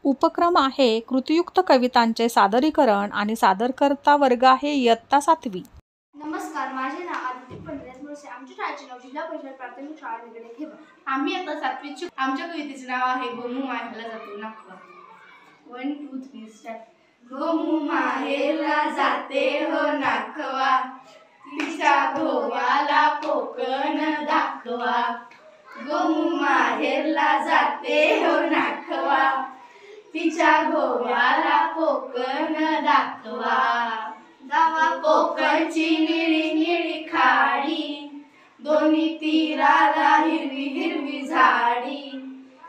उपक्रम आहे कृतीयुक्त कवितांचे सादरीकरण आणि सादरकर्ता वर्ग आहे इयत्ता 7वी। नमस्कार, माझे नाव आदित्य पंडित मुळसे। आमच्या शाळेचे नाव जिल्हा परिषद प्राथमिक शाळा निगडे ठेवा। आम्ही आता 7वीत आमच्या कवितेचे नाव आहे गोमू माहेरला जाते नाखवा। 1 2 3 स्टार्ट। गोमू माहेरला जाते हो नाखवा, तिच्या गोवाला कोकण दाखवा। गोमू माहेरला जाते हो नाखवा, तिच्या गोवाला कोकण दाखवा। गावा कोकणची निळी निळी खाडी, दोन्ही तीराला हिरवी हिरवी झाडी।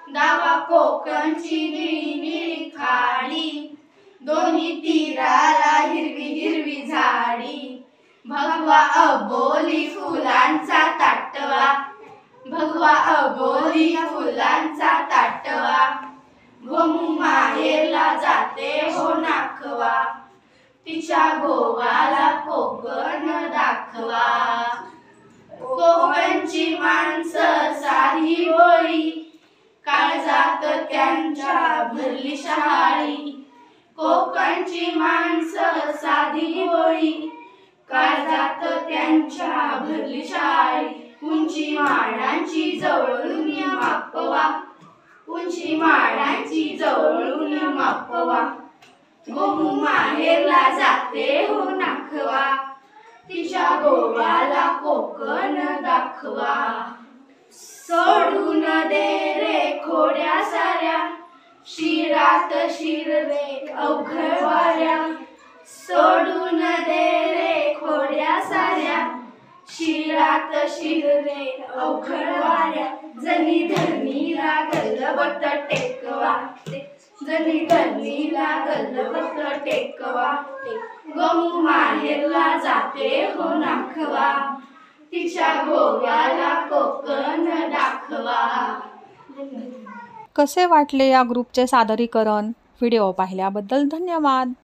गावा कोकणची निळी निळी खाडी, दोन्ही तीराला हिरवी हिरवी झाडी। भगवा अबोली फुलांचा ताटवा, भगवा अबोली फुलांचा ताटवा। गोमू माहेरला जाते हो नाखवा, तिच्या गोवाला कोकण दाखवा। कोकणची माणसं साधी भोळी, काळजात त्यांच्या भरली शहाळी। कोकणची माणसं साधी भोळी, काळजात त्यांच्या भरली शहाळी। उंची माडांची जवळून मापवा, उंची माडांची जवळून मापवा। गोमू माहेरला जाते हो नाखवा, तिच्या गोवाला कोकण दाखवा। सोडून दे रे खोड्या साऱ्या, शिरात शिर रे अवघड वाऱ्या। सोडून दे रे खोड्या साऱ्या, शिरात शिर रे अवघड वाऱ्या। जनी धरणीला गल्लबत टेकवा, जनी धरणीला गल्लबत टेकवा। गोमू माहेरला जाते हो नाखवा, तिच्या गोव्याला कोकण दाखवा। कसे वाटले या ग्रुपचे सादरीकरण? व्हिडिओ पाहिल्याबद्दल धन्यवाद।